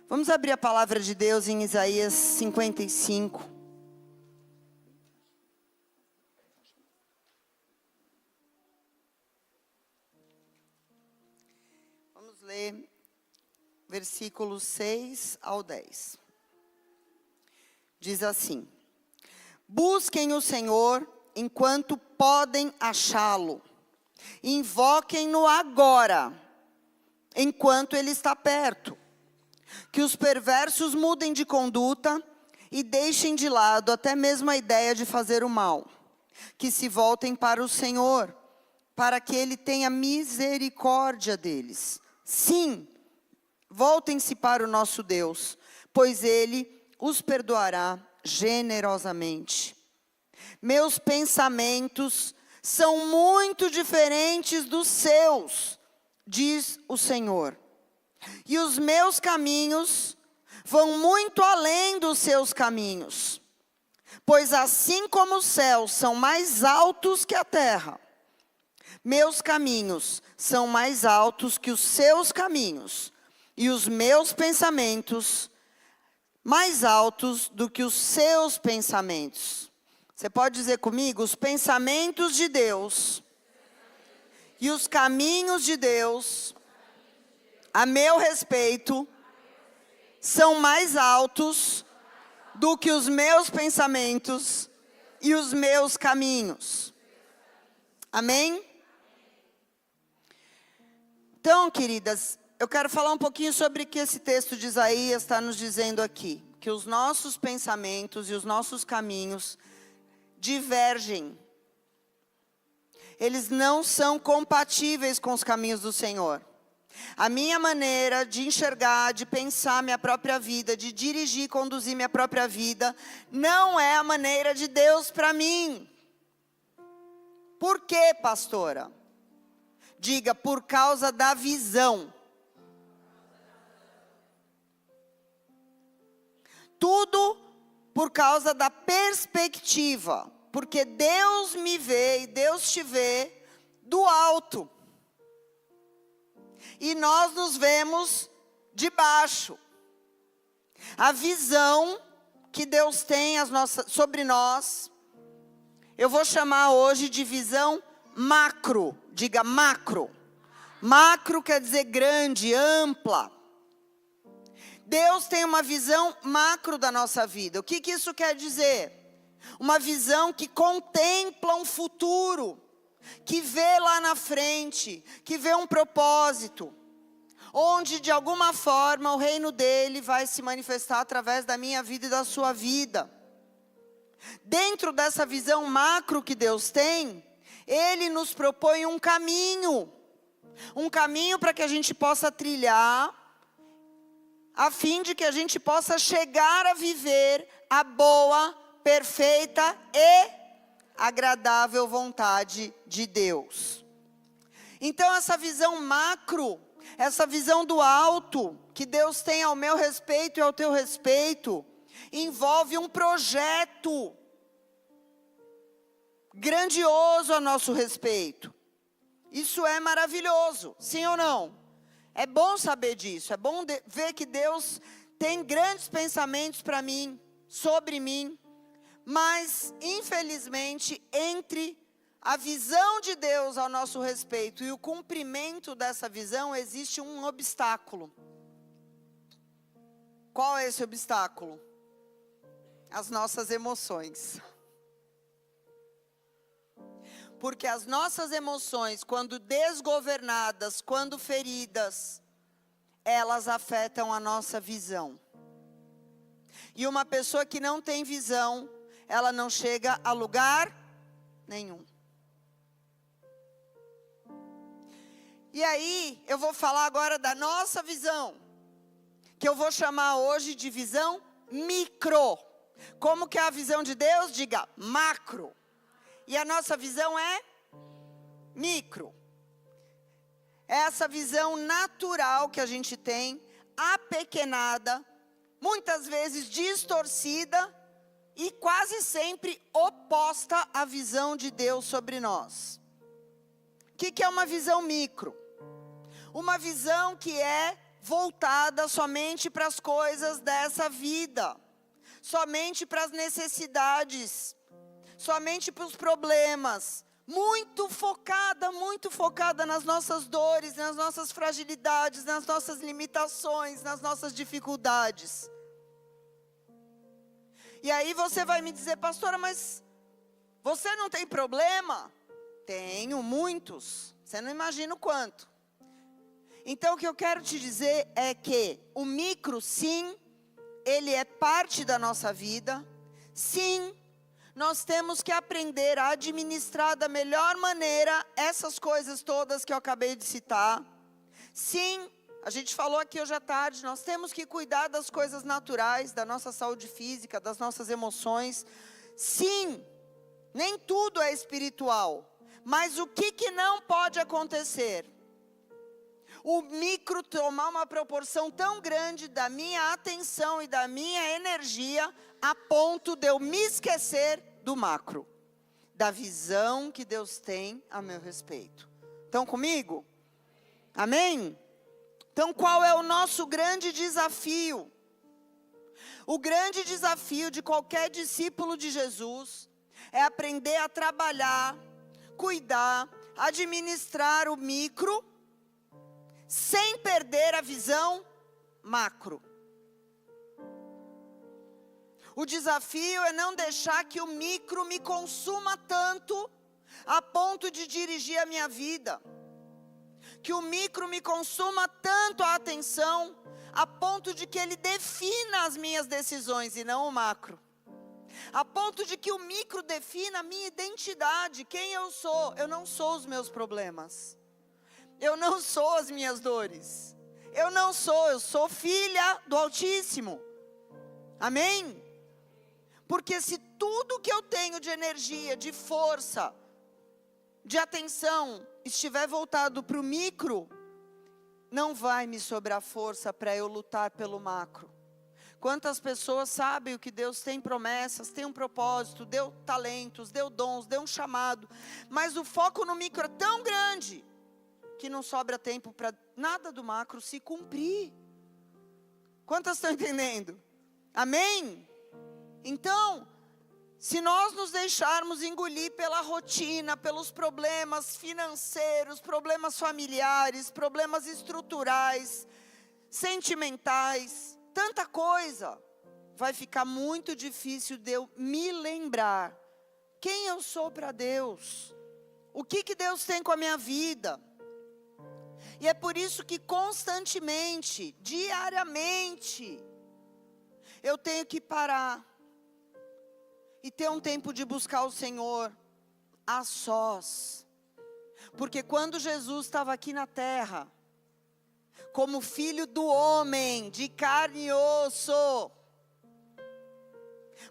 Vamos abrir a palavra de Deus em Isaías 55. Vamos ler versículos 6 ao 10. Diz assim: Busquem o Senhor enquanto podem achá-lo. Invoquem-no agora, enquanto ele está perto. Que os perversos mudem de conduta e deixem de lado até mesmo a ideia de fazer o mal. Que se voltem para o Senhor, para que ele tenha misericórdia deles. Sim, voltem-se para o nosso Deus, pois ele os perdoará generosamente. Meus pensamentos são muito diferentes dos seus, diz o Senhor. E os meus caminhos vão muito além dos seus caminhos. Pois assim como os céus são mais altos que a terra, meus caminhos são mais altos que os seus caminhos, e os meus pensamentos mais altos do que os seus pensamentos. Você pode dizer comigo? Os pensamentos de Deus e os caminhos de Deus a meu respeito são mais altos do que os meus pensamentos e os meus caminhos. Amém? Então, queridas, eu quero falar um pouquinho sobre o que esse texto de Isaías está nos dizendo aqui. Que os nossos pensamentos e os nossos caminhos divergem. Eles não são compatíveis com os caminhos do Senhor. A minha maneira de enxergar, de pensar minha própria vida, de dirigir, conduzir minha própria vida, não é a maneira de Deus para mim. Por quê, pastora? Diga, por causa da visão. Tudo por causa da perspectiva. Porque Deus me vê e Deus te vê do alto. E nós nos vemos de baixo. A visão que Deus tem sobre nós, eu vou chamar hoje de visão macro. Diga macro. Macro quer dizer grande, ampla. Deus tem uma visão macro da nossa vida. O que isso quer dizer? Uma visão que contempla um futuro, que vê lá na frente, que vê um propósito, onde de alguma forma o reino dele vai se manifestar através da minha vida e da sua vida. Dentro dessa visão macro que Deus tem, ele nos propõe um caminho para que a gente possa trilhar, a fim de que a gente possa chegar a viver a boa, perfeita e agradável vontade de Deus. Então essa visão macro, essa visão do alto, que Deus tem ao meu respeito e ao teu respeito, envolve um projeto grandioso a nosso respeito. Isso é maravilhoso, sim ou não? É bom saber disso, é bom ver que Deus tem grandes pensamentos para mim, sobre mim. Mas, infelizmente, entre a visão de Deus ao nosso respeito e o cumprimento dessa visão, existe um obstáculo. Qual é esse obstáculo? As nossas emoções. Porque as nossas emoções, quando desgovernadas, quando feridas, elas afetam a nossa visão. E uma pessoa que não tem visão, ela não chega a lugar nenhum. E aí, eu vou falar agora da nossa visão, que eu vou chamar hoje de visão micro. Como que é a visão de Deus? Diga macro. E a nossa visão é micro. Essa visão natural que a gente tem, apequenada, muitas vezes distorcida e quase sempre oposta à visão de Deus sobre nós. O que é uma visão micro? Uma visão que é voltada somente para as coisas dessa vida, somente para as necessidades, somente para os problemas, muito focada nas nossas dores, nas nossas fragilidades, nas nossas limitações, nas nossas dificuldades. E aí você vai me dizer, pastora, mas você não tem problema? Tenho muitos, você não imagina o quanto. Então o que eu quero te dizer é que o micro, sim, ele é parte da nossa vida. Sim, nós temos que aprender a administrar da melhor maneira essas coisas todas que eu acabei de citar. Sim, a gente falou aqui hoje à tarde, nós temos que cuidar das coisas naturais, da nossa saúde física, das nossas emoções. Sim, nem tudo é espiritual. Mas o que não pode acontecer? O micro tomar uma proporção tão grande da minha atenção e da minha energia, a ponto de eu me esquecer do macro, da visão que Deus tem a meu respeito. Estão comigo? Amém? Então qual é o nosso grande desafio? O grande desafio de qualquer discípulo de Jesus é aprender a trabalhar, cuidar, administrar o micro, sem perder a visão macro. O desafio é não deixar que o micro me consuma tanto, a ponto de dirigir a minha vida. Que o micro me consuma tanto a atenção, a ponto de que ele defina as minhas decisões e não o macro. A ponto de que o micro defina a minha identidade, quem eu sou. Eu não sou os meus problemas. Eu não sou as minhas dores. Eu sou filha do Altíssimo. Amém? Porque se tudo que eu tenho de energia, de força, de atenção, estiver voltado para o micro, não vai me sobrar força para eu lutar pelo macro. Quantas pessoas sabem o que Deus tem promessas, tem um propósito, deu talentos, deu dons, deu um chamado, mas o foco no micro é tão grande, que não sobra tempo para nada do macro se cumprir. Quantas estão entendendo? Amém? Então, se nós nos deixarmos engolir pela rotina, pelos problemas financeiros, problemas familiares, problemas estruturais, sentimentais, tanta coisa, vai ficar muito difícil de eu me lembrar quem eu sou para Deus, o que Deus tem com a minha vida. E é por isso que constantemente, diariamente, eu tenho que parar e ter um tempo de buscar o Senhor a sós. Porque quando Jesus estava aqui na terra, como filho do homem, de carne e osso,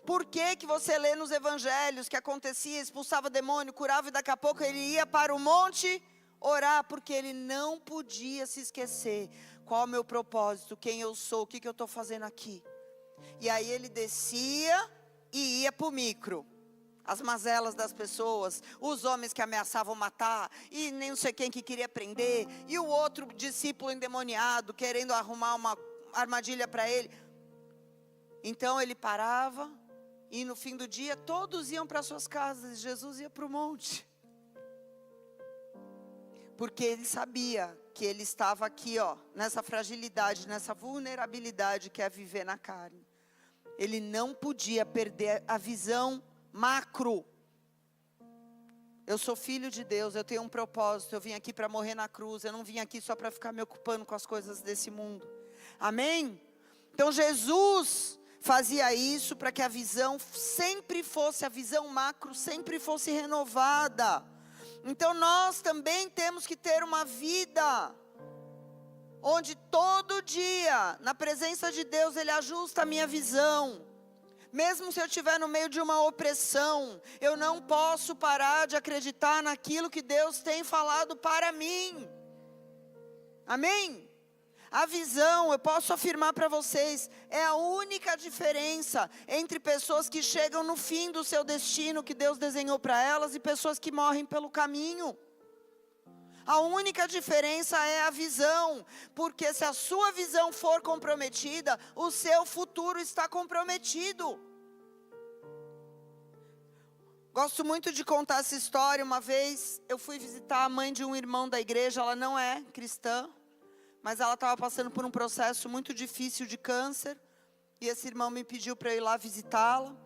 por que você lê nos evangelhos que acontecia, expulsava demônio, curava e daqui a pouco ele ia para o monte orar? Porque ele não podia se esquecer. Qual é o meu propósito, quem eu sou, o que eu estou fazendo aqui? E aí ele descia e ia para o micro. As mazelas das pessoas, os homens que ameaçavam matar, e nem não sei quem que queria prender, e o outro discípulo endemoniado, querendo arrumar uma armadilha para ele. Então ele parava, e no fim do dia, todos iam para suas casas, e Jesus ia para o monte. Porque ele sabia que ele estava aqui, nessa fragilidade, nessa vulnerabilidade que é viver na carne. Ele não podia perder a visão macro. Eu sou filho de Deus, eu tenho um propósito, eu vim aqui para morrer na cruz, eu não vim aqui só para ficar me ocupando com as coisas desse mundo. Amém? Então Jesus fazia isso para que a visão sempre fosse, a visão macro sempre fosse renovada. Então nós também temos que ter uma vida onde todo dia, na presença de Deus, Ele ajusta a minha visão. Mesmo se eu estiver no meio de uma opressão, eu não posso parar de acreditar naquilo que Deus tem falado para mim. Amém? A visão, eu posso afirmar para vocês, é a única diferença entre pessoas que chegam no fim do seu destino que Deus desenhou para elas e pessoas que morrem pelo caminho. A única diferença é a visão, porque se a sua visão for comprometida, o seu futuro está comprometido. Gosto muito de contar essa história. Uma vez eu fui visitar a mãe de um irmão da igreja, ela não é cristã, mas ela estava passando por um processo muito difícil de câncer, e esse irmão me pediu para eu ir lá visitá-la,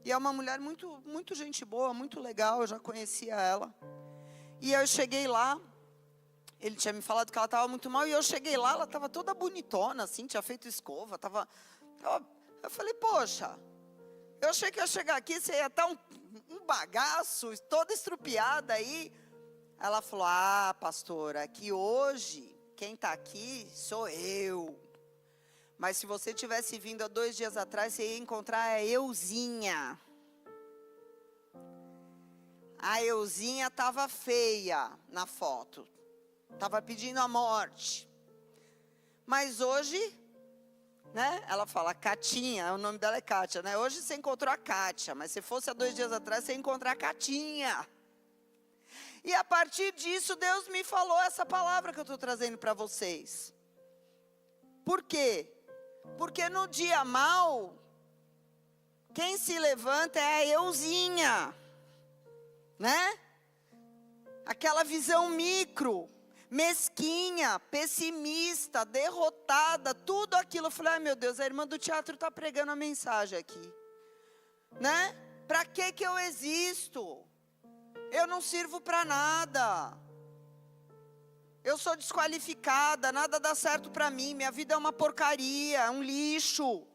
e é uma mulher muito gente boa, muito legal, eu já conhecia ela. E eu cheguei lá, ele tinha me falado que ela estava muito mal, e eu cheguei lá, ela estava toda bonitona, assim, tinha feito escova, eu falei, poxa, eu achei que ia chegar aqui, você ia estar um bagaço, toda estrupiada aí. Ela falou, pastora, aqui hoje, quem está aqui sou eu. Mas se você tivesse vindo há 2 dias atrás, você ia encontrar a Euzinha. A Euzinha estava feia na foto. Estava pedindo a morte. Mas hoje, né? Ela fala, Catinha, o nome dela é Kátia, né? Hoje você encontrou a Kátia, mas se fosse há 2 dias atrás, você ia encontrar a Catinha. E a partir disso, Deus me falou essa palavra que eu estou trazendo para vocês. Por quê? Porque no dia mau, quem se levanta é a Euzinha, né? Aquela visão micro, mesquinha, pessimista, derrotada, tudo aquilo. Eu falei, ai meu Deus, a irmã do teatro está pregando a mensagem aqui, né? Para que eu existo? Eu não sirvo para nada. Eu sou desqualificada, nada dá certo para mim, minha vida é uma porcaria, é um lixo.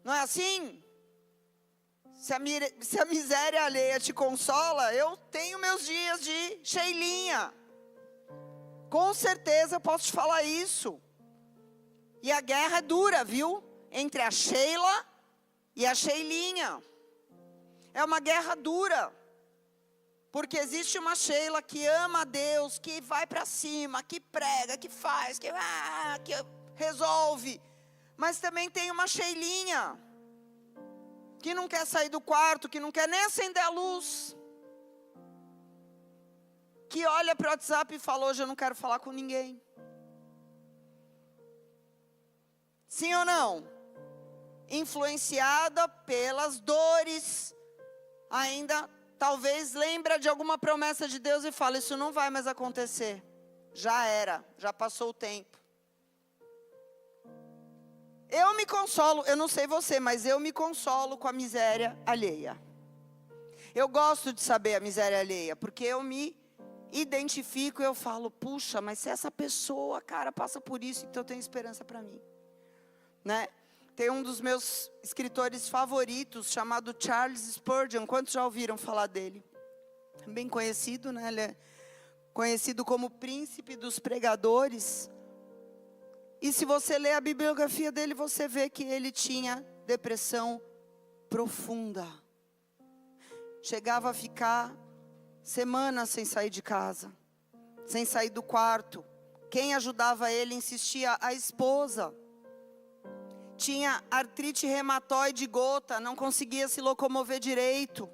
Não é assim? Se a miséria alheia te consola, eu tenho meus dias de Sheilinha. Com certeza eu posso te falar isso. E a guerra é dura, viu? Entre a Sheila e a Sheilinha. É uma guerra dura. Porque existe uma Sheila que ama a Deus, que vai para cima, que prega, que faz, que resolve. Mas também tem uma Sheilinha que não quer sair do quarto, que não quer nem acender a luz. Que olha para o WhatsApp e fala, hoje eu não quero falar com ninguém. Sim ou não? Influenciada pelas dores, ainda talvez lembra de alguma promessa de Deus e fala, isso não vai mais acontecer. Já era, já passou o tempo. Eu me consolo, eu não sei você, mas eu me consolo com a miséria alheia. Eu gosto de saber a miséria alheia, porque eu me identifico e eu falo, puxa, mas se essa pessoa, cara, passa por isso, então tem esperança para mim. Né? Tem um dos meus escritores favoritos, chamado Charles Spurgeon. Quantos já ouviram falar dele? Bem conhecido, né? Ele é conhecido como príncipe dos pregadores. E se você ler a bibliografia dele, você vê que ele tinha depressão profunda. Chegava a ficar semanas sem sair de casa, sem sair do quarto. Quem ajudava ele insistia, a esposa. Tinha artrite reumatoide gota, não conseguia se locomover direito.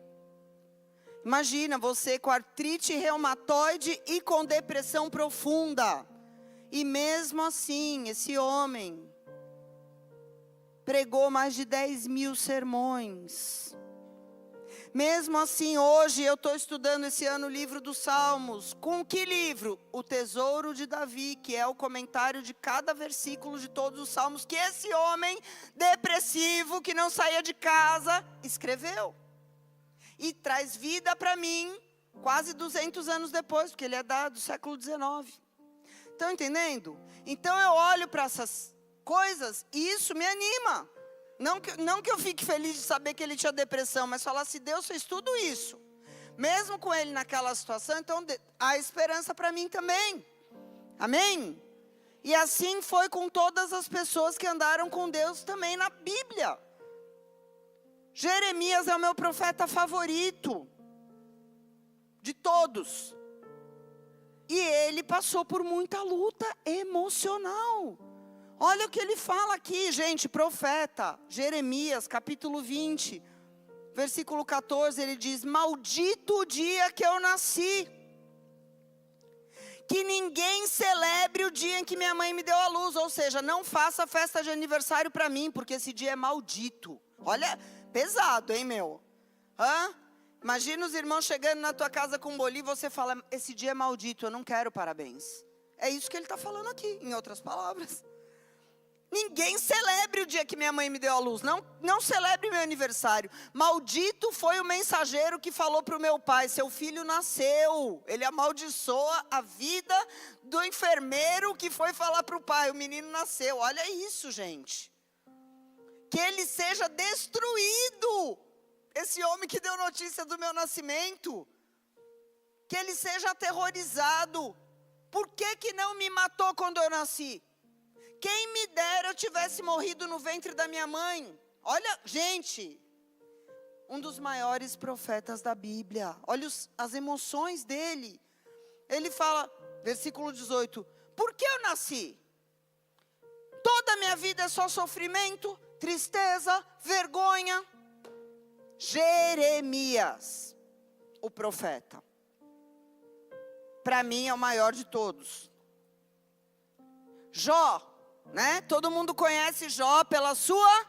Imagina você com artrite reumatoide e com depressão profunda. E mesmo assim, esse homem pregou mais de 10.000 sermões. Mesmo assim, hoje eu estou estudando esse ano o livro dos Salmos. Com que livro? O Tesouro de Davi, que é o comentário de cada versículo de todos os Salmos, que esse homem depressivo, que não saía de casa, escreveu. E traz vida para mim, quase 200 anos depois, porque ele é do século XIX. Estão entendendo? Então eu olho para essas coisas e isso me anima. Não que eu fique feliz de saber que ele tinha depressão, mas falar se Deus fez tudo isso, mesmo com ele naquela situação, então há esperança para mim também. Amém? E assim foi com todas as pessoas que andaram com Deus também na Bíblia. Jeremias é o meu profeta favorito de todos. E ele passou por muita luta emocional. Olha o que ele fala aqui, gente, profeta, Jeremias, capítulo 20, versículo 14, ele diz, maldito o dia que eu nasci. ninguém celebre o dia em que minha mãe me deu à luz. Ou seja, não faça festa de aniversário para mim, porque esse dia é maldito. Olha, pesado, hein, meu? Imagina os irmãos chegando na tua casa com um bolinho e você fala, esse dia é maldito, eu não quero parabéns. É isso que ele está falando aqui, em outras palavras. Ninguém celebre o dia que minha mãe me deu à luz. Não celebre meu aniversário. Maldito foi o mensageiro que falou para o meu pai, seu filho nasceu. Ele amaldiçoa a vida do enfermeiro que foi falar para o pai, o menino nasceu. Olha isso, gente. Que ele seja destruído. Esse homem que deu notícia do meu nascimento. Que ele seja aterrorizado. Por que não me matou quando eu nasci? Quem me dera eu tivesse morrido no ventre da minha mãe. Olha, gente, um dos maiores profetas da Bíblia. Olha as emoções dele. Ele fala, versículo 18, por que eu nasci? Toda a minha vida é só sofrimento, tristeza, vergonha. Jeremias, o profeta. Para mim é o maior de todos. Jó. Né? Todo mundo conhece Jó pela sua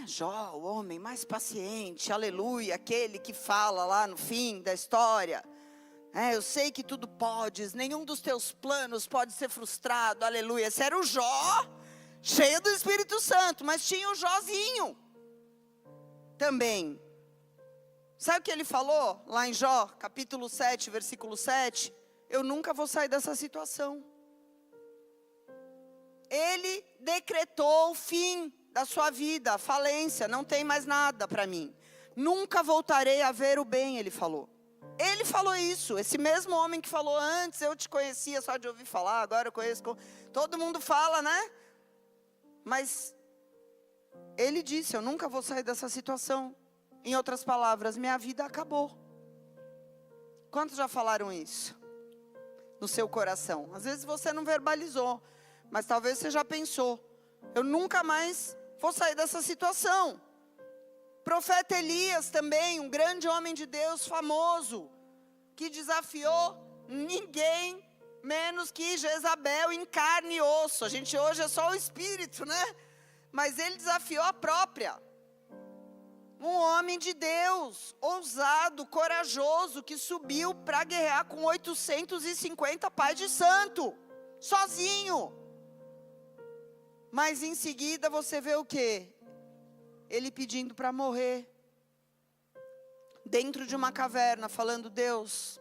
Jó, o homem mais paciente, aleluia, aquele que fala lá no fim da história. Eu sei que tudo podes, nenhum dos teus planos pode ser frustrado, aleluia. Esse era o Jó, cheio do Espírito Santo, mas tinha o Józinho também. Sabe o que ele falou lá em Jó, capítulo 7, versículo 7? Eu nunca vou sair dessa situação. Ele decretou o fim da sua vida, a falência, não tem mais nada para mim. Nunca voltarei a ver o bem, ele falou. Ele falou isso, esse mesmo homem que falou antes, eu te conhecia só de ouvir falar, agora eu conheço. Todo mundo fala, né? Mas ele disse, eu nunca vou sair dessa situação. Em outras palavras, minha vida acabou. Quantos já falaram isso? No seu coração. Às vezes você não verbalizou, mas talvez você já pensou. Eu nunca mais vou sair dessa situação. Profeta Elias também, um grande homem de Deus famoso, que desafiou ninguém menos que Jezabel em carne e osso. A gente hoje é só o espírito, né? Mas ele desafiou a própria. Um homem de Deus, ousado, corajoso, que subiu para guerrear com 850 pais de santo, sozinho. Mas em seguida você vê o quê? Ele pedindo para morrer. Dentro de uma caverna, falando, Deus,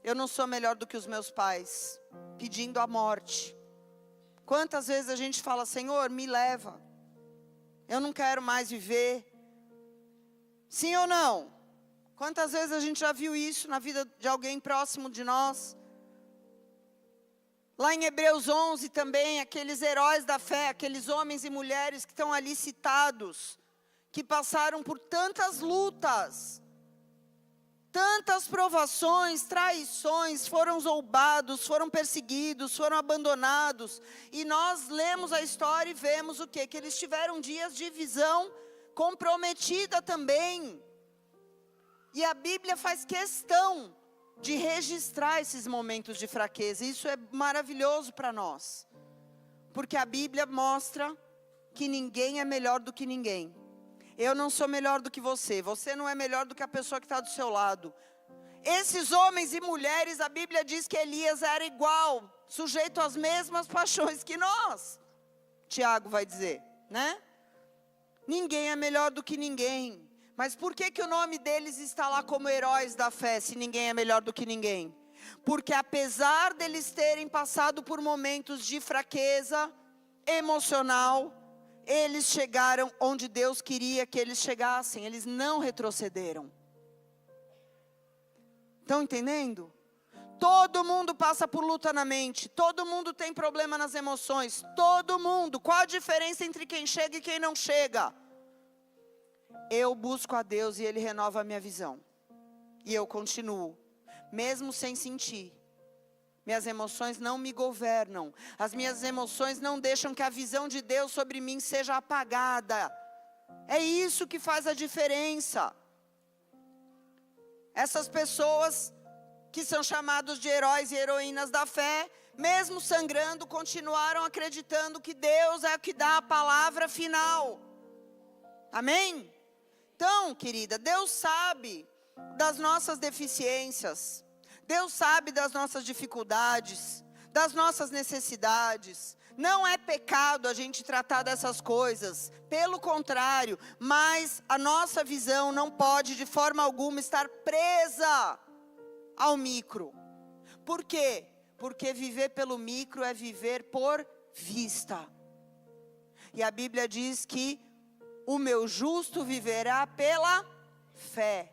eu não sou melhor do que os meus pais. Pedindo a morte. Quantas vezes a gente fala, Senhor, me leva. Eu não quero mais viver. Sim ou não? Quantas vezes a gente já viu isso na vida de alguém próximo de nós? Lá em Hebreus 11 também, aqueles heróis da fé, aqueles homens e mulheres que estão ali citados, que passaram por tantas lutas, tantas provações, traições, foram zombados, foram perseguidos, foram abandonados. E nós lemos a história e vemos o quê? Que eles tiveram dias de visão comprometida também. E a Bíblia faz questão de registrar esses momentos de fraqueza. Isso é maravilhoso para nós. Porque a Bíblia mostra que ninguém é melhor do que ninguém. Eu não sou melhor do que você. Você não é melhor do que a pessoa que está do seu lado. Esses homens e mulheres, a Bíblia diz que Elias era igual, sujeito às mesmas paixões que nós. Tiago vai dizer, né? Ninguém é melhor do que ninguém. Mas por que o nome deles está lá como heróis da fé, se ninguém é melhor do que ninguém? Porque apesar deles terem passado por momentos de fraqueza emocional, eles chegaram onde Deus queria que eles chegassem. Eles não retrocederam. Estão entendendo? Todo mundo passa por luta na mente. Todo mundo tem problema nas emoções. Todo mundo. Qual a diferença entre quem chega e quem não chega? Eu busco a Deus e Ele renova a minha visão. E eu continuo. Mesmo sem sentir. Minhas emoções não me governam. As minhas emoções não deixam que a visão de Deus sobre mim seja apagada. É isso que faz a diferença. Essas pessoas que são chamados de heróis e heroínas da fé, mesmo sangrando, continuaram acreditando que Deus é o que dá a palavra final. Amém? Então, querida, Deus sabe das nossas deficiências. Deus sabe das nossas dificuldades, das nossas necessidades. Não é pecado a gente tratar dessas coisas. Pelo contrário, mas a nossa visão não pode de forma alguma estar presa ao micro. Por quê? Porque viver pelo micro é viver por vista. E a Bíblia diz que o meu justo viverá pela fé.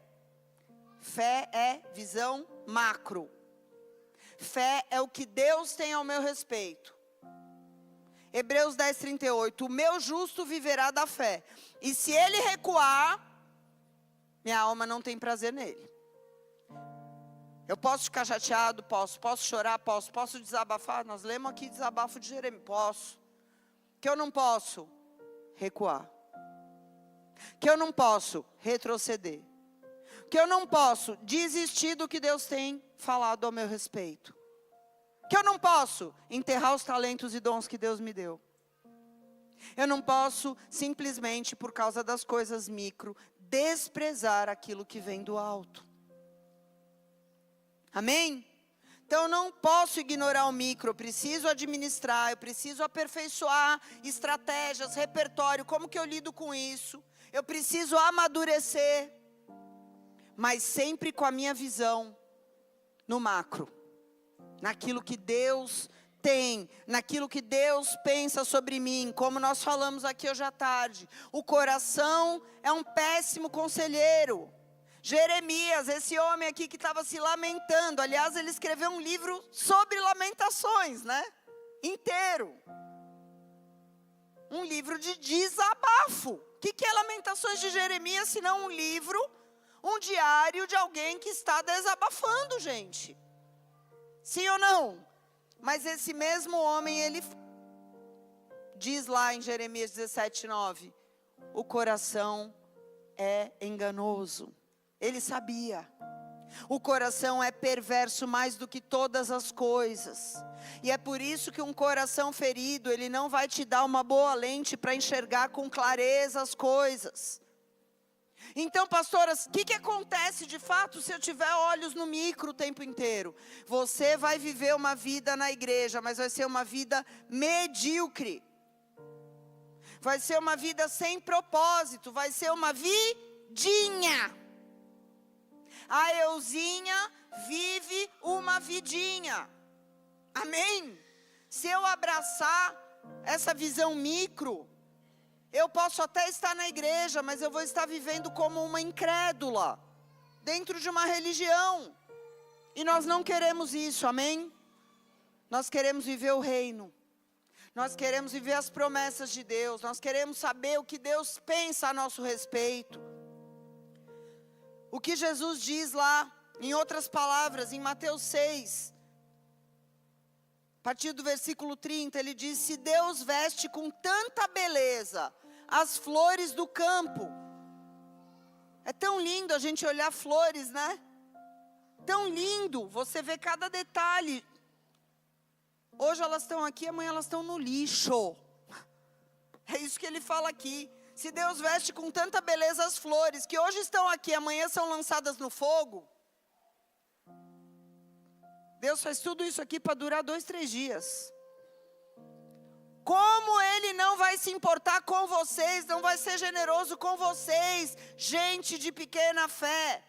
Fé é visão macro. Fé é o que Deus tem ao meu respeito. Hebreus 10:38, o meu justo viverá da fé. E se ele recuar, minha alma não tem prazer nele. Eu posso ficar chateado? Posso chorar? Posso desabafar? Nós lemos aqui desabafo de Jeremias. Posso. Que eu não posso recuar. Que eu não posso retroceder. Que eu não posso desistir do que Deus tem falado ao meu respeito. Que eu não posso enterrar os talentos e dons que Deus me deu. Eu não posso simplesmente, por causa das coisas micro, desprezar aquilo que vem do alto. Amém? Então eu não posso ignorar o micro, eu preciso administrar, eu preciso aperfeiçoar estratégias, repertório, como que eu lido com isso? Eu preciso amadurecer, mas sempre com a minha visão no macro, naquilo que Deus tem, naquilo que Deus pensa sobre mim, como nós falamos aqui hoje à tarde. O coração é um péssimo conselheiro. Jeremias, esse homem aqui que estava se lamentando, aliás, ele escreveu um livro sobre lamentações, né? Inteiro. Um livro de desabafo. O que é Lamentações de Jeremias, se não um livro, um diário de alguém que está desabafando, gente? Sim ou não? Mas esse mesmo homem, ele diz lá em Jeremias 17:9, o coração é enganoso. Ele sabia. O coração é perverso mais do que todas as coisas. E é por isso que um coração ferido, ele não vai te dar uma boa lente para enxergar com clareza as coisas. Então, pastoras, o que acontece de fato se eu tiver olhos no micro o tempo inteiro? Você vai viver uma vida na igreja, mas vai ser uma vida medíocre. Vai ser uma vida sem propósito, vai ser uma vidinha. A Euzinha vive uma vidinha. Amém? Se eu abraçar essa visão micro, eu posso até estar na igreja, mas eu vou estar vivendo como uma incrédula, dentro de uma religião. E nós não queremos isso, amém? Nós queremos viver o reino. Nós queremos viver as promessas de Deus. Nós queremos saber o que Deus pensa a nosso respeito. O que Jesus diz lá, em outras palavras, em Mateus 6, a partir do versículo 30, ele diz: se Deus veste com tanta beleza as flores do campo. É tão lindo a gente olhar flores, né? Tão lindo, você vê cada detalhe. Hoje elas estão aqui, amanhã elas estão no lixo. É isso que ele fala aqui. Se Deus veste com tanta beleza as flores, que hoje estão aqui, amanhã são lançadas no fogo. Deus faz tudo isso aqui para durar 2, 3 dias. Como Ele não vai se importar com vocês, não vai ser generoso com vocês, gente de pequena fé.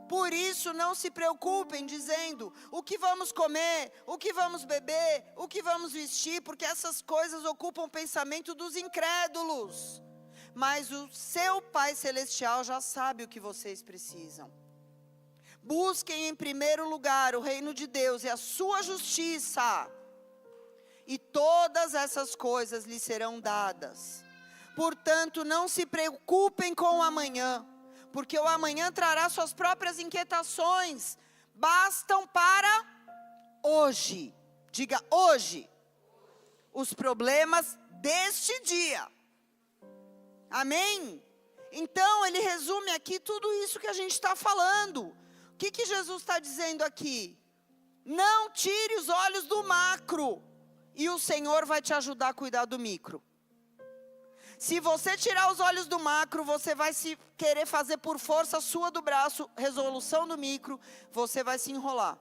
Por isso não se preocupem dizendo o que vamos comer, o que vamos beber, o que vamos vestir, porque essas coisas ocupam o pensamento dos incrédulos. Mas o seu Pai Celestial já sabe o que vocês precisam. Busquem em primeiro lugar o reino de Deus e a sua justiça, e todas essas coisas lhes serão dadas. Portanto, não se preocupem com o amanhã, porque o amanhã trará suas próprias inquietações. Bastam para hoje, diga hoje, os problemas deste dia. Amém? Então, ele resume aqui tudo isso que a gente está falando. O que Jesus está dizendo aqui? Não tire os olhos do macro, e o Senhor vai te ajudar a cuidar do micro. Se você tirar os olhos do macro, você vai se querer fazer por força sua do braço, resolução do micro, você vai se enrolar.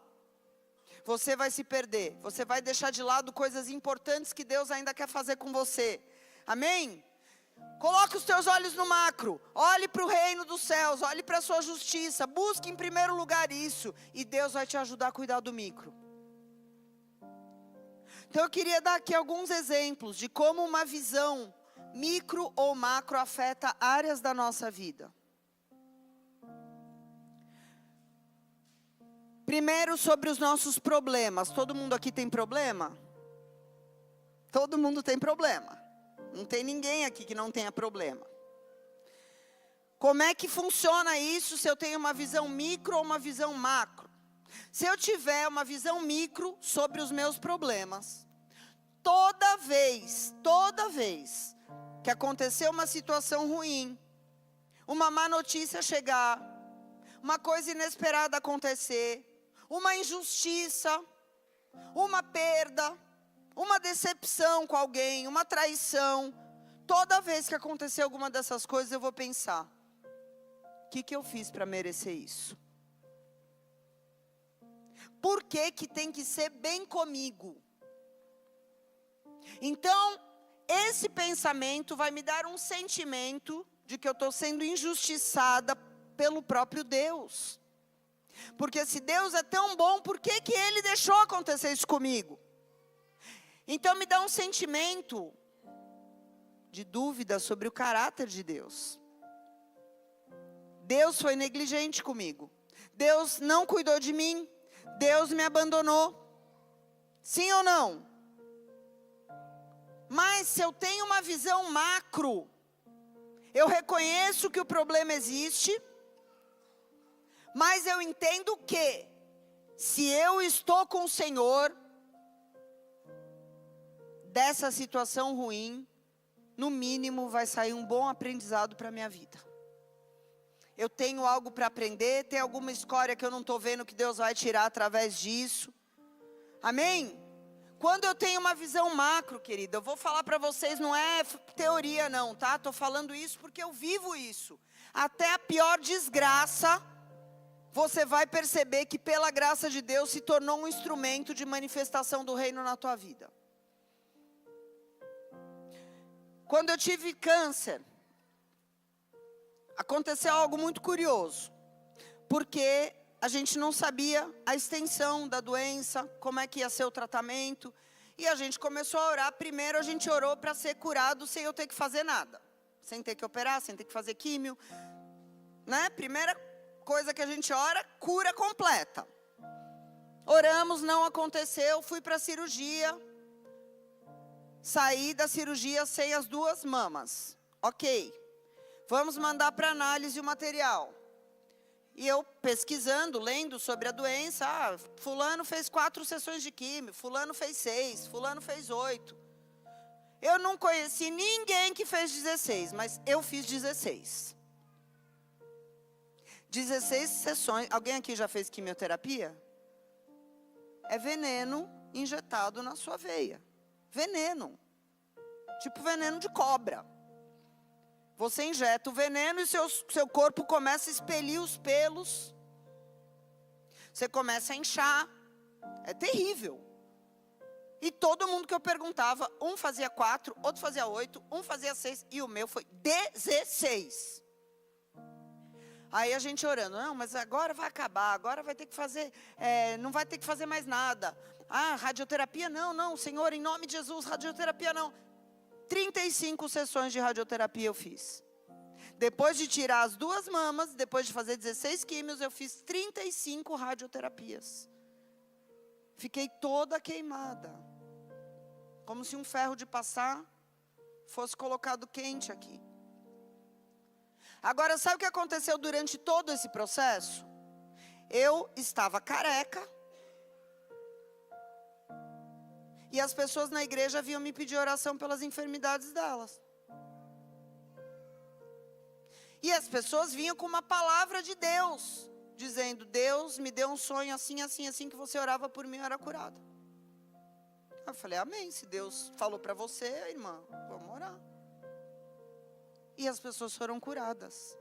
Você vai se perder, você vai deixar de lado coisas importantes que Deus ainda quer fazer com você. Amém? Coloque os teus olhos no macro, olhe para o reino dos céus, olhe para a sua justiça, busque em primeiro lugar isso, e Deus vai te ajudar a cuidar do micro. Então eu queria dar aqui alguns exemplos de como uma visão micro ou macro afeta áreas da nossa vida. Primeiro, sobre os nossos problemas. Todo mundo aqui tem problema? Todo mundo tem problema. Não tem ninguém aqui que não tenha problema. Como é que funciona isso se eu tenho uma visão micro ou uma visão macro? Se eu tiver uma visão micro sobre os meus problemas, toda vez que acontecer uma situação ruim, uma má notícia chegar, uma coisa inesperada acontecer, uma injustiça, uma perda, uma decepção com alguém, uma traição, toda vez que acontecer alguma dessas coisas eu vou pensar, o que eu fiz para merecer isso? Por que tem que ser bem comigo? Então, esse pensamento vai me dar um sentimento de que eu estou sendo injustiçada pelo próprio Deus. Porque se Deus é tão bom, por que Ele deixou acontecer isso comigo? Então me dá um sentimento de dúvida sobre o caráter de Deus. Deus foi negligente comigo. Deus não cuidou de mim. Deus me abandonou. Sim ou não? Mas se eu tenho uma visão macro, eu reconheço que o problema existe, mas eu entendo que, se eu estou com o Senhor, dessa situação ruim, no mínimo vai sair um bom aprendizado para a minha vida. Eu tenho algo para aprender, tem alguma escória que eu não estou vendo que Deus vai tirar através disso. Amém? Quando eu tenho uma visão macro, querida, eu vou falar para vocês, não é teoria não, tá? Estou falando isso porque eu vivo isso. Até a pior desgraça, você vai perceber que pela graça de Deus se tornou um instrumento de manifestação do reino na tua vida. Quando eu tive câncer, aconteceu algo muito curioso. Porque a gente não sabia a extensão da doença, como é que ia ser o tratamento. E a gente começou a orar. Primeiro a gente orou para ser curado sem eu ter que fazer nada. Sem ter que operar, sem ter que fazer químio. Né? Primeira coisa que a gente ora, cura completa. Oramos, não aconteceu, fui para a cirurgia. Saí da cirurgia sem as duas mamas. Ok. Vamos mandar para análise o material. E eu pesquisando, lendo sobre a doença, fulano fez 4 sessões de químio, fulano fez 6, fulano fez 8. Eu não conheci ninguém que fez 16, mas eu fiz 16. 16 sessões. Alguém aqui já fez quimioterapia? É veneno injetado na sua veia. Veneno. Tipo veneno de cobra. Você injeta o veneno e seu corpo começa a expelir os pelos. Você começa a inchar. É terrível. E todo mundo que eu perguntava, um fazia 4, outro fazia 8, um fazia 6 e o meu foi 16. Aí a gente orando, não, mas agora vai acabar, agora vai ter que fazer, não vai ter que fazer mais nada. Radioterapia não, Senhor, em nome de Jesus, radioterapia não. 35 sessões de radioterapia eu fiz. Depois de tirar as 2 mamas, depois de fazer 16 químios, eu fiz 35 radioterapias. Fiquei toda queimada. Como se um ferro de passar fosse colocado quente aqui. Agora, sabe o que aconteceu durante todo esse processo? Eu estava careca. E as pessoas na igreja vinham me pedir oração pelas enfermidades delas. E as pessoas vinham com uma palavra de Deus, dizendo: Deus me deu um sonho assim, assim, assim, que você orava por mim, eu era curada. Eu falei: amém, se Deus falou para você, irmã, vamos orar. E as pessoas foram curadas.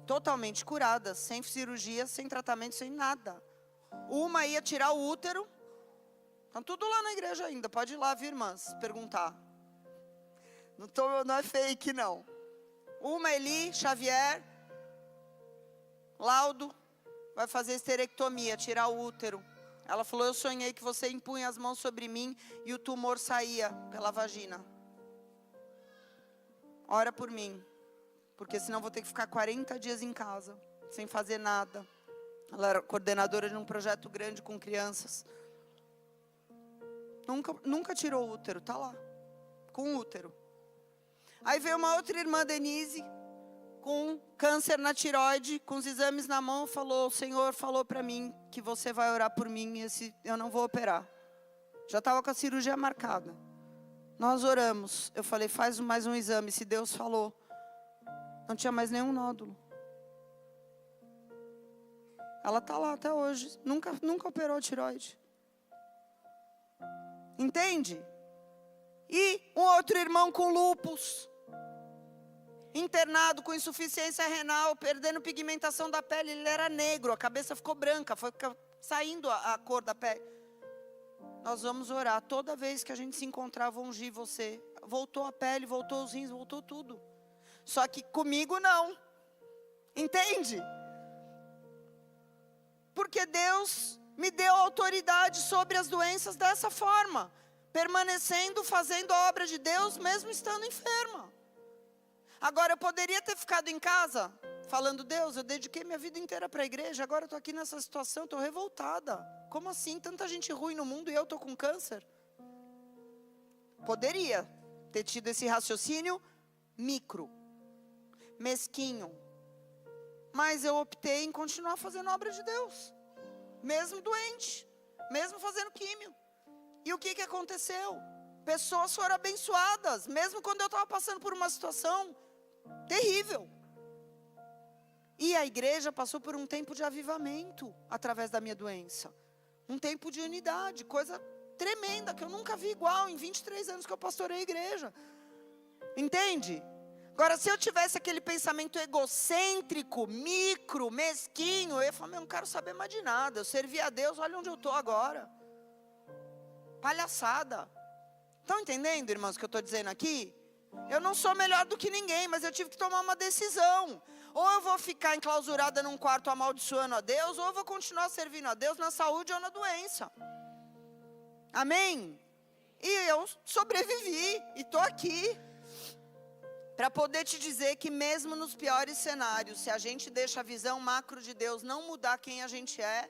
Totalmente curadas, sem cirurgia, sem tratamento, sem nada. Uma ia tirar o útero. Estão tudo lá na igreja ainda, pode ir lá, viu, irmãs, perguntar. Não é fake, não. Uma, Eli Xavier, laudo, vai fazer esterectomia, tirar o útero. Ela falou: eu sonhei que você impunha as mãos sobre mim e o tumor saía pela vagina. Ora por mim, porque senão vou ter que ficar 40 dias em casa, sem fazer nada. Ela era coordenadora de um projeto grande com crianças. Nunca tirou o útero, tá lá, com o útero. Aí veio uma outra irmã, Denise, com câncer na tireoide, com os exames na mão, falou: o Senhor falou para mim que você vai orar por mim, eu não vou operar. Já estava com a cirurgia marcada. Nós oramos, eu falei: faz mais um exame, se Deus falou. Não tinha mais nenhum nódulo. Ela está lá até hoje, nunca operou a tireoide. Entende? E um outro irmão com lúpus, internado com insuficiência renal, perdendo pigmentação da pele. Ele era negro, a cabeça ficou branca, foi saindo a cor da pele. Nós vamos orar, toda vez que a gente se encontrar, vou ungir você. Voltou a pele, voltou os rins, voltou tudo. Só que comigo não. Entende? Porque Deus me deu autoridade sobre as doenças dessa forma, permanecendo, fazendo a obra de Deus, mesmo estando enferma. Agora, eu poderia ter ficado em casa, falando: Deus, eu dediquei minha vida inteira para a igreja, agora eu estou aqui nessa situação, estou revoltada. Como assim? Tanta gente ruim no mundo e eu estou com câncer? Poderia ter tido esse raciocínio micro, mesquinho. Mas eu optei em continuar fazendo a obra de Deus, mesmo doente, mesmo fazendo químio. E o que aconteceu? Pessoas foram abençoadas, mesmo quando eu estava passando por uma situação terrível. E a igreja passou por um tempo de avivamento, através da minha doença. Um tempo de unidade, coisa tremenda, que eu nunca vi igual em 23 anos que eu pastorei a igreja. Entende? Agora, se eu tivesse aquele pensamento egocêntrico, micro, mesquinho, eu ia falar: eu não quero saber mais de nada, eu servi a Deus, olha onde eu estou agora. Palhaçada. Estão entendendo, irmãos, o que eu estou dizendo aqui? Eu não sou melhor do que ninguém, mas eu tive que tomar uma decisão. Ou eu vou ficar enclausurada num quarto amaldiçoando a Deus, ou eu vou continuar servindo a Deus na saúde ou na doença. Amém? E eu sobrevivi e estou aqui para poder te dizer que mesmo nos piores cenários, se a gente deixa a visão macro de Deus não mudar quem a gente é,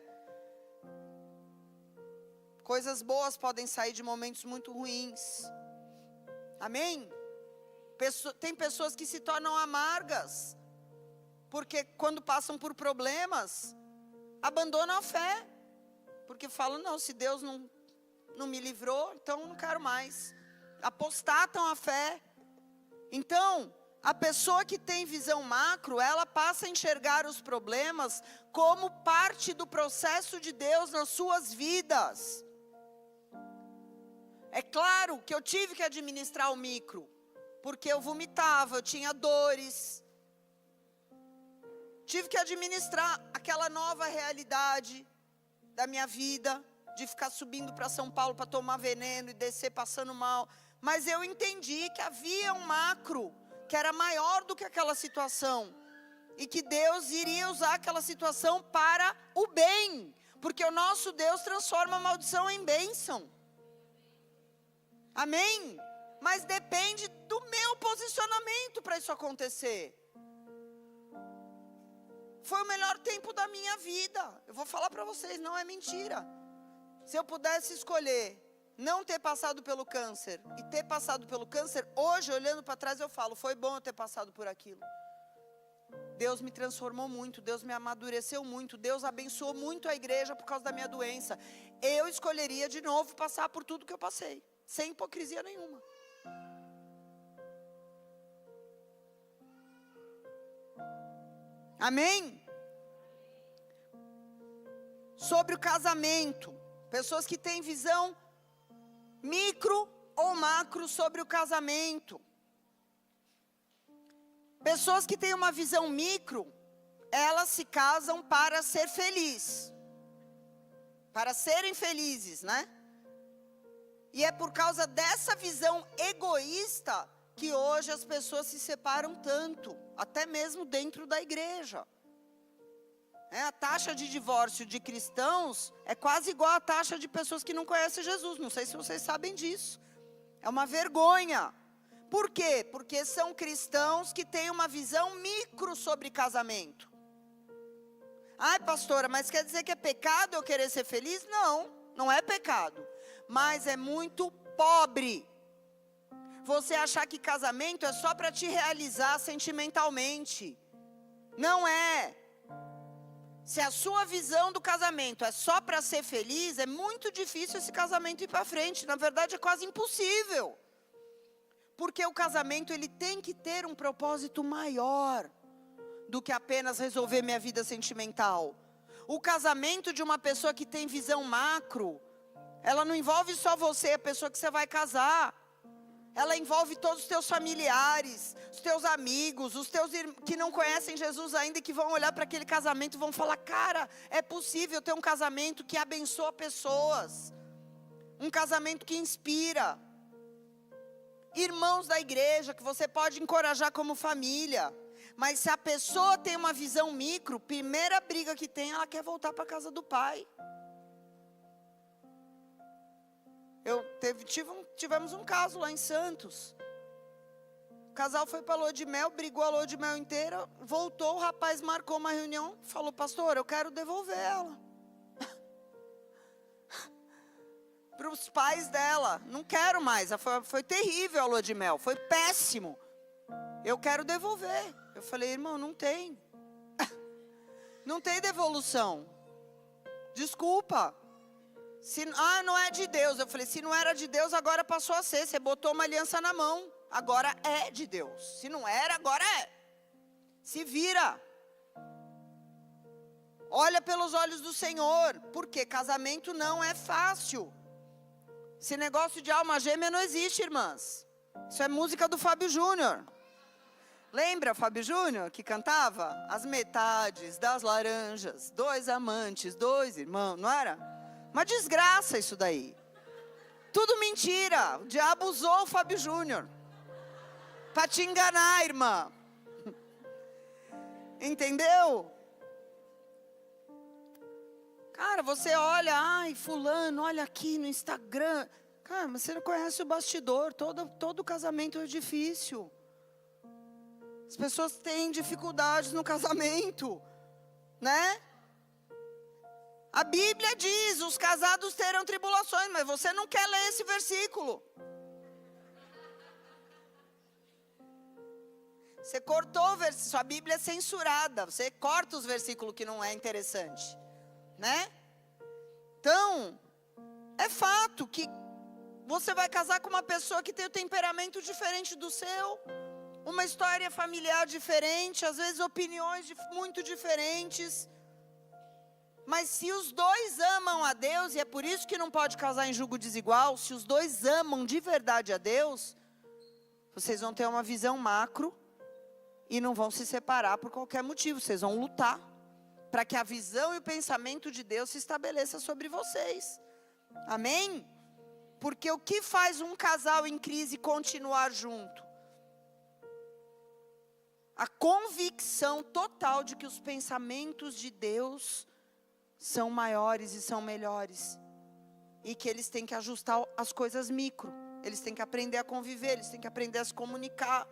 coisas boas podem sair de momentos muito ruins. Amém? Tem pessoas que se tornam amargas, porque quando passam por problemas, abandonam a fé. Porque falam: não, se Deus não me livrou, então não quero mais. Apostatam a fé. Então, a pessoa que tem visão macro, ela passa a enxergar os problemas como parte do processo de Deus nas suas vidas. É claro que eu tive que administrar o micro, porque eu vomitava, eu tinha dores. Tive que administrar aquela nova realidade da minha vida, de ficar subindo para São Paulo para tomar veneno e descer passando mal. Mas eu entendi que havia um macro que era maior do que aquela situação. E que Deus iria usar aquela situação para o bem. Porque o nosso Deus transforma a maldição em bênção. Amém? Mas depende do meu posicionamento para isso acontecer. Foi o melhor tempo da minha vida. Eu vou falar para vocês, não é mentira. Se eu pudesse escolher não ter passado pelo câncer e ter passado pelo câncer, hoje, olhando para trás, eu falo: foi bom eu ter passado por aquilo. Deus me transformou muito, Deus me amadureceu muito, Deus abençoou muito a igreja por causa da minha doença. Eu escolheria de novo passar por tudo que eu passei, sem hipocrisia nenhuma. Amém? Sobre o casamento. Pessoas que têm visão micro ou macro sobre o casamento. Pessoas que têm uma visão micro, elas se casam para ser feliz. Para serem felizes, né? E é por causa dessa visão egoísta que hoje as pessoas se separam tanto, até mesmo dentro da igreja. A taxa de divórcio de cristãos é quase igual à taxa de pessoas que não conhecem Jesus. Não sei se vocês sabem disso. É uma vergonha. Por quê? Porque são cristãos que têm uma visão micro sobre casamento. Ai, pastora, mas quer dizer que é pecado eu querer ser feliz? Não, não é pecado. Mas é muito pobre você achar que casamento é só para te realizar sentimentalmente. Não é. Se a sua visão do casamento é só para ser feliz, é muito difícil esse casamento ir para frente. Na verdade, é quase impossível. Porque o casamento, ele tem que ter um propósito maior do que apenas resolver minha vida sentimental. O casamento de uma pessoa que tem visão macro, ela não envolve só você, a pessoa que você vai casar. Ela envolve todos os teus familiares, os teus amigos, os teus que não conhecem Jesus ainda e que vão olhar para aquele casamento e vão falar: cara, é possível ter um casamento que abençoa pessoas. Um casamento que inspira. Irmãos da igreja que você pode encorajar como família. Mas se a pessoa tem uma visão micro, primeira briga que tem, ela quer voltar para a casa do pai. Tivemos um caso lá em Santos. O casal foi para a lua de mel, brigou a lua de mel inteira, voltou, o rapaz marcou uma reunião, falou: pastor, eu quero devolver ela. Para os pais dela, não quero mais, foi terrível a lua de mel, foi péssimo. Eu quero devolver. Eu falei: irmão, não tem. Não tem devolução. Desculpa. Não é de Deus. Eu falei: se não era de Deus, agora passou a ser. Você botou uma aliança na mão, agora é de Deus. Se não era, agora é. Se vira. Olha pelos olhos do Senhor. Porque casamento não é fácil. Esse negócio de alma gêmea não existe, irmãs. Isso é música do Fábio Júnior. Lembra o Fábio Júnior que cantava? As metades das laranjas, 2 amantes, 2 irmãos, não era? Uma desgraça isso daí. Tudo mentira. O diabo usou o Fábio Júnior para te enganar, irmã. Entendeu? Cara, você olha, ai, fulano, olha aqui no Instagram. Cara, mas você não conhece o bastidor. Todo casamento é difícil. As pessoas têm dificuldades no casamento, né? A Bíblia diz: os casados terão tribulações, mas você não quer ler esse versículo. Você cortou o versículo, sua Bíblia é censurada, você corta os versículos que não é interessante, né? Então, é fato que você vai casar com uma pessoa que tem o temperamento diferente do seu, uma história familiar diferente, às vezes opiniões muito diferentes. Mas se os dois amam a Deus, e é por isso que não pode casar em julgo desigual, se os dois amam de verdade a Deus, vocês vão ter uma visão macro e não vão se separar por qualquer motivo. Vocês vão lutar para que a visão e o pensamento de Deus se estabeleça sobre vocês. Amém? Porque o que faz um casal em crise continuar junto? A convicção total de que os pensamentos de Deus são maiores e são melhores. E que eles têm que ajustar as coisas micro. Eles têm que aprender a conviver, eles têm que aprender a se comunicar.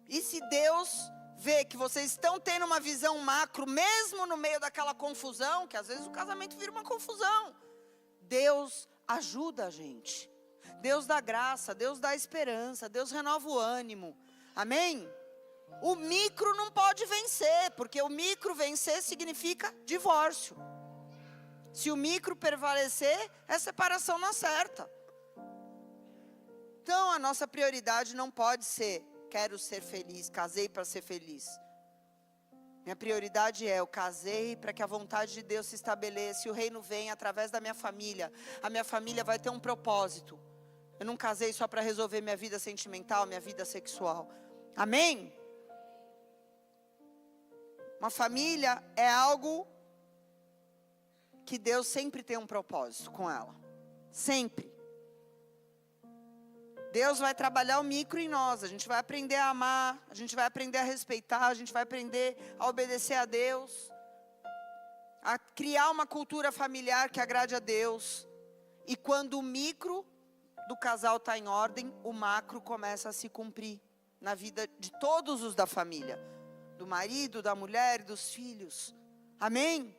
E se Deus vê que vocês estão tendo uma visão macro, mesmo no meio daquela confusão, que às vezes o casamento vira uma confusão, Deus ajuda a gente. Deus dá graça, Deus dá esperança, Deus renova o ânimo. Amém? O micro não pode vencer, porque o micro vencer significa divórcio. Se o micro prevalecer, é separação na certa. Então a nossa prioridade não pode ser: quero ser feliz, casei para ser feliz. Minha prioridade é, eu casei para que a vontade de Deus se estabeleça e o reino venha através da minha família. A minha família vai ter um propósito. Eu não casei só para resolver minha vida sentimental, minha vida sexual. Amém? Uma família é algo que Deus sempre tem um propósito com ela. Sempre. Deus vai trabalhar o micro em nós. A gente vai aprender a amar, a gente vai aprender a respeitar, a gente vai aprender a obedecer a Deus, a criar uma cultura familiar que agrade a Deus. E quando o micro do casal está em ordem, o macro começa a se cumprir na vida de todos os da família, do marido, da mulher e dos filhos. Amém?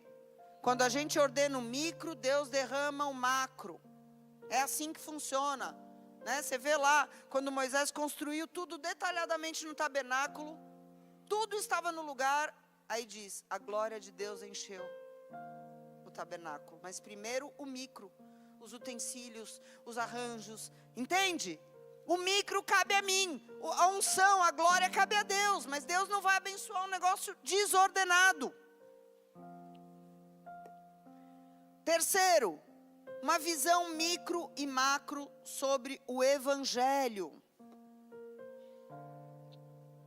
Quando a gente ordena o micro, Deus derrama o macro. É assim que funciona, né? Você vê lá, quando Moisés construiu tudo detalhadamente no tabernáculo, tudo estava no lugar, aí diz, a glória de Deus encheu o tabernáculo. Mas primeiro o micro, os utensílios, os arranjos, entende? O micro cabe a mim, a unção, a glória cabe a Deus, mas Deus não vai abençoar um negócio desordenado. Terceiro, uma visão micro e macro sobre o Evangelho.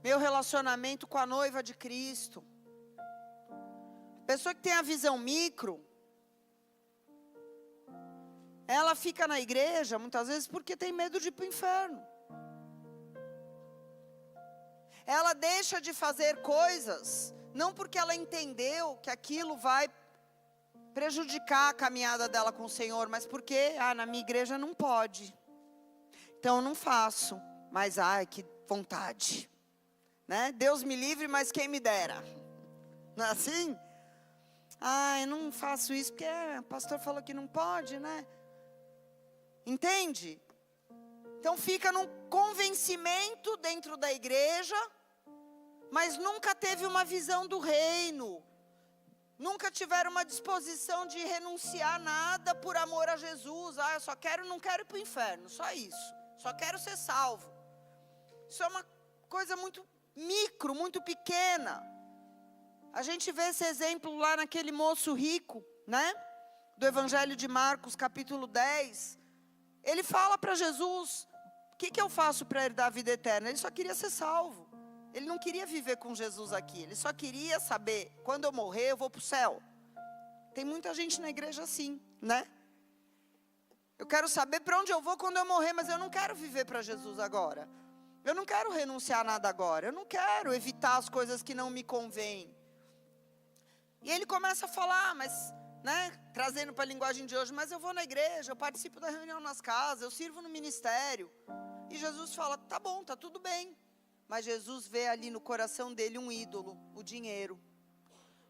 Meu relacionamento com a noiva de Cristo. A pessoa que tem a visão micro, ela fica na igreja, muitas vezes, porque tem medo de ir para o inferno. Ela deixa de fazer coisas, não porque ela entendeu que aquilo vai prejudicar a caminhada dela com o Senhor, mas porque, na minha igreja não pode. Então eu não faço, mas que vontade. Né? Deus me livre, mas quem me dera. Não é assim? Eu não faço isso porque o pastor falou que não pode, né? Entende? Então fica num convencimento dentro da igreja, mas nunca teve uma visão do reino. Nunca tiveram uma disposição de renunciar nada por amor a Jesus. Eu só não quero ir para o inferno, só isso. Só quero ser salvo. Isso é uma coisa muito micro, muito pequena. A gente vê esse exemplo lá naquele moço rico, né? Do Evangelho de Marcos, capítulo 10. Ele fala para Jesus, o que eu faço para herdar a vida eterna? Ele só queria ser salvo. Ele não queria viver com Jesus aqui. Ele só queria saber, quando eu morrer, eu vou para o céu. Tem muita gente na igreja assim, né? Eu quero saber para onde eu vou quando eu morrer, mas eu não quero viver para Jesus agora. Eu não quero renunciar a nada agora. Eu não quero evitar as coisas que não me convêm. E ele começa a falar, mas, né, trazendo para a linguagem de hoje, mas eu vou na igreja, eu participo da reunião nas casas, eu sirvo no ministério. E Jesus fala, tá bom, tá tudo bem. Mas Jesus vê ali no coração dele um ídolo, o dinheiro.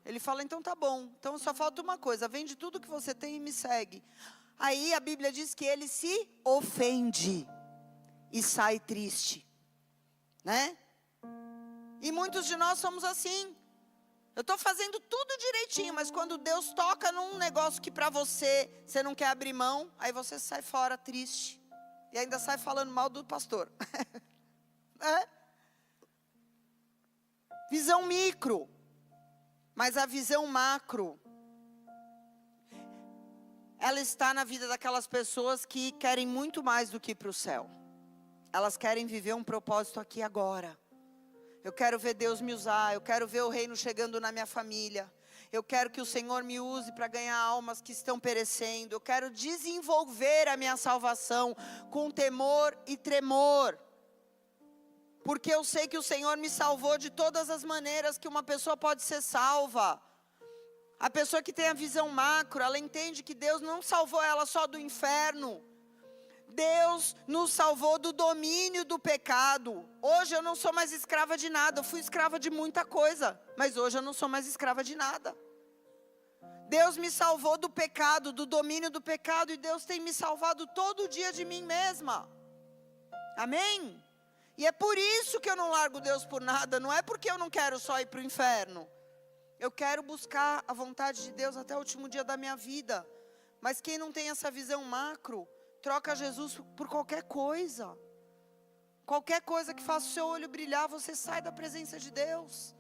Ele fala, então tá bom, então só falta uma coisa, vende tudo que você tem e me segue. Aí a Bíblia diz que ele se ofende e sai triste, né? E muitos de nós somos assim. Eu estou fazendo tudo direitinho, mas quando Deus toca num negócio que para você não quer abrir mão, aí você sai fora triste. E ainda sai falando mal do pastor. Visão micro. Mas a visão macro, ela está na vida daquelas pessoas que querem muito mais do que ir para o céu. Elas querem viver um propósito aqui agora. Eu quero ver Deus me usar, eu quero ver o reino chegando na minha família. Eu quero que o Senhor me use para ganhar almas que estão perecendo. Eu quero desenvolver a minha salvação com temor e tremor. Porque eu sei que o Senhor me salvou de todas as maneiras que uma pessoa pode ser salva. A pessoa que tem a visão macro, ela entende que Deus não salvou ela só do inferno. Deus nos salvou do domínio do pecado. Hoje eu não sou mais escrava de nada. Eu fui escrava de muita coisa, mas hoje eu não sou mais escrava de nada. Deus me salvou do pecado, do domínio do pecado, e Deus tem me salvado todo dia de mim mesma. Amém? E é por isso que eu não largo Deus por nada. Não é porque eu não quero só ir para o inferno. Eu quero buscar a vontade de Deus até o último dia da minha vida. Mas quem não tem essa visão macro, troca Jesus por qualquer coisa. Qualquer coisa que faça o seu olho brilhar, você sai da presença de Deus.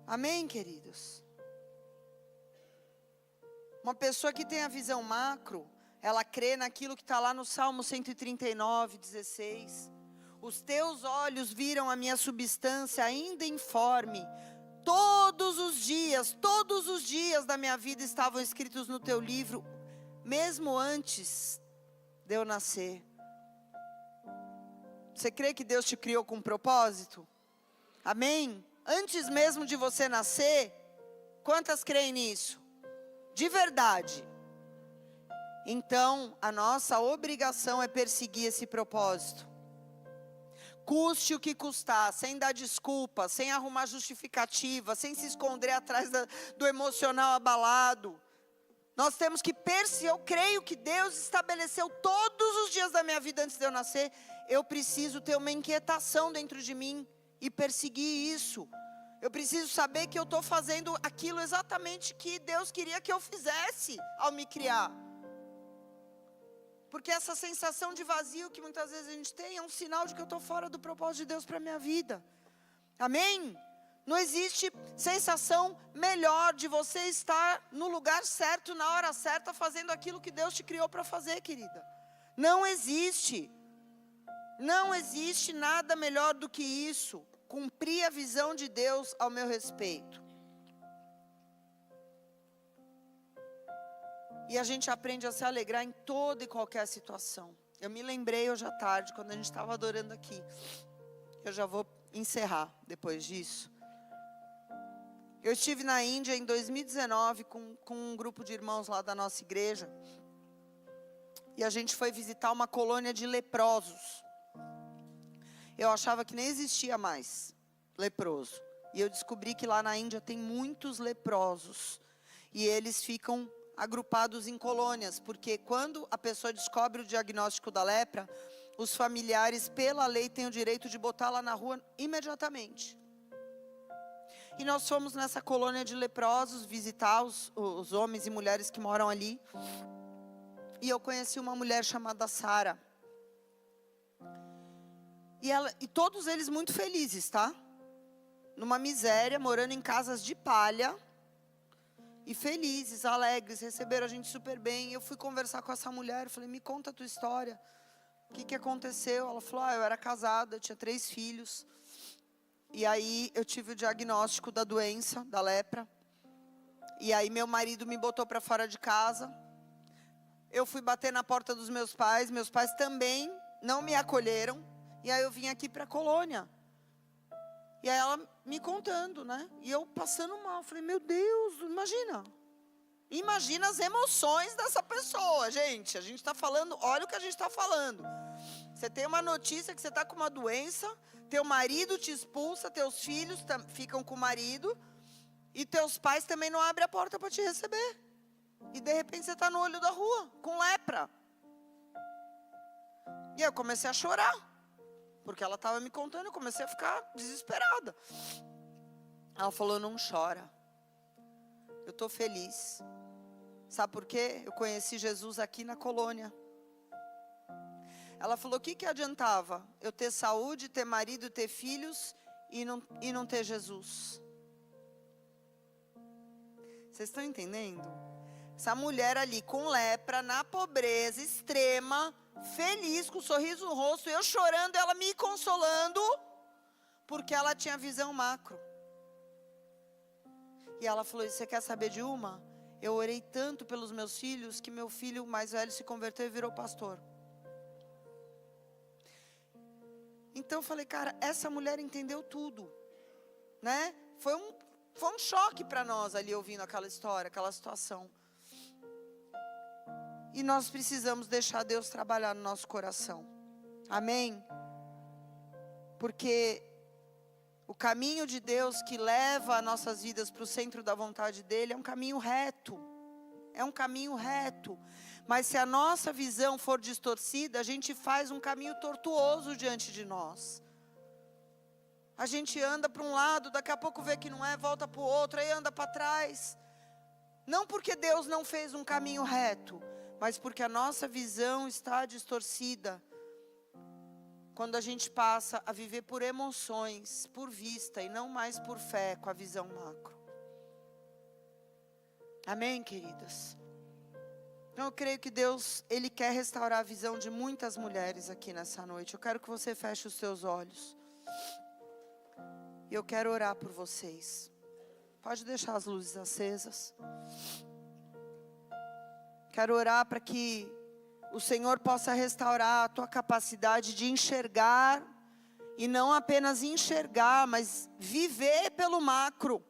Amém, queridos? Uma pessoa que tem a visão macro, ela crê naquilo que está lá no Salmo 139, 16. Os teus olhos viram a minha substância ainda informe. Todos os dias da minha vida estavam escritos no teu livro, mesmo antes de eu nascer. Você crê que Deus te criou com um propósito? Amém? Antes mesmo de você nascer, quantas creem nisso? De verdade. Então, a nossa obrigação é perseguir esse propósito. Custe o que custar, sem dar desculpa, sem arrumar justificativa, sem se esconder atrás do emocional abalado. Nós temos que perseguir. Eu creio que Deus estabeleceu todos os dias da minha vida antes de eu nascer. Eu preciso ter uma inquietação dentro de mim e perseguir isso. Eu preciso saber que eu estou fazendo aquilo exatamente que Deus queria que eu fizesse ao me criar. Porque essa sensação de vazio que muitas vezes a gente tem é um sinal de que eu estou fora do propósito de Deus para a minha vida. Amém? Não existe sensação melhor de você estar no lugar certo, na hora certa, fazendo aquilo que Deus te criou para fazer, querida. Não existe. Não existe nada melhor do que isso. Cumprir a visão de Deus ao meu respeito. E a gente aprende a se alegrar em toda e qualquer situação. Eu me lembrei hoje à tarde, quando a gente estava adorando aqui. Eu já vou encerrar depois disso. Eu estive na Índia em 2019 com um grupo de irmãos lá da nossa igreja. E a gente foi visitar uma colônia de leprosos. Eu achava que nem existia mais leproso. E eu descobri que lá na Índia tem muitos leprosos. E eles ficam agrupados em colônias, porque quando a pessoa descobre o diagnóstico da lepra, os familiares, pela lei, têm o direito de botá-la na rua imediatamente. E nós fomos nessa colônia de leprosos visitar os homens e mulheres que moram ali. E eu conheci uma mulher chamada Sara. E todos eles muito felizes, tá? Numa miséria, morando em casas de palha. E felizes, alegres, receberam a gente super bem. Eu fui conversar com essa mulher, falei, me conta a tua história. O que aconteceu? Ela falou, eu era casada, eu tinha 3 filhos. E aí eu tive o diagnóstico da doença, da lepra. E aí meu marido me botou para fora de casa. Eu fui bater na porta dos meus pais também não me acolheram. E aí eu vim aqui para a colônia. E aí ela me contando, né? E eu passando mal. Falei, meu Deus, imagina. Imagina as emoções dessa pessoa, gente. A gente está falando, olha o que a gente está falando. Você tem uma notícia que você está com uma doença. Teu marido te expulsa, teus filhos ficam com o marido. E teus pais também não abrem a porta para te receber. E de repente você está no olho da rua, com lepra. E aí eu comecei a chorar. Porque ela estava me contando, eu comecei a ficar desesperada. Ela falou, não chora. Eu estou feliz. Sabe por quê? Eu conheci Jesus aqui na colônia. Ela falou, o que adiantava? Eu ter saúde, ter marido, ter filhos e não ter Jesus. Vocês estão entendendo? Essa mulher ali com lepra, na pobreza extrema, feliz, com um sorriso no rosto, eu chorando, ela me consolando, porque ela tinha visão macro. E ela falou, você quer saber de uma? Eu orei tanto pelos meus filhos, que meu filho mais velho se converteu e virou pastor. Então eu falei, cara, essa mulher entendeu tudo, né? Foi um choque para nós ali, ouvindo aquela história, aquela situação. E nós precisamos deixar Deus trabalhar no nosso coração. Amém? Porque o caminho de Deus que leva as nossas vidas para o centro da vontade dEle é um caminho reto. É um caminho reto. Mas se a nossa visão for distorcida, a gente faz um caminho tortuoso diante de nós. A gente anda para um lado, daqui a pouco vê que não é, volta para o outro, aí anda para trás. Não porque Deus não fez um caminho reto, mas porque a nossa visão está distorcida. quando a gente passa a viver por emoções, por vista e não mais por fé, com a visão macro. Amém, queridas? Então eu creio que Deus, Ele quer restaurar a visão de muitas mulheres aqui nessa noite. Eu quero que você feche os seus olhos. E eu quero orar por vocês. Pode deixar as luzes acesas. Quero orar para que o Senhor possa restaurar a tua capacidade de enxergar. E não apenas enxergar, mas viver pelo macro.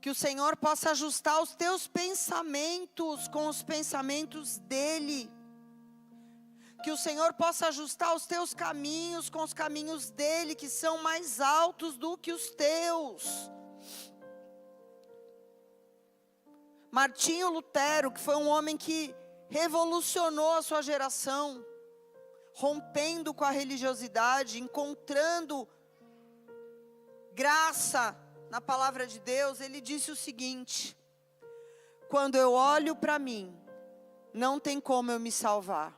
Que o Senhor possa ajustar os teus pensamentos com os pensamentos dEle. Que o Senhor possa ajustar os teus caminhos com os caminhos dEle, que são mais altos do que os teus. Martinho Lutero, que foi um homem que revolucionou a sua geração, rompendo com a religiosidade, encontrando graça na palavra de Deus, ele disse o seguinte: quando eu olho para mim, não tem como eu me salvar.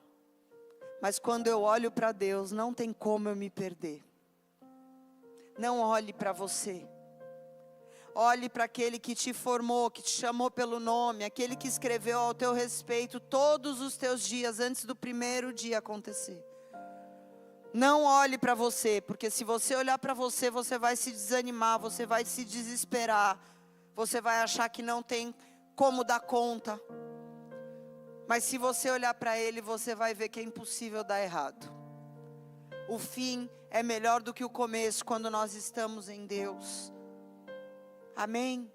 Mas quando eu olho para Deus, não tem como eu me perder. Não olhe para você. Olhe para aquele que te formou, que te chamou pelo nome, aquele que escreveu ao teu respeito todos os teus dias antes do primeiro dia acontecer. Não olhe para você, porque se você olhar para você, você vai se desanimar, você vai se desesperar, você vai achar que não tem como dar conta. Mas se você olhar para Ele, você vai ver que é impossível dar errado. O fim é melhor do que o começo quando nós estamos em Deus. Amém?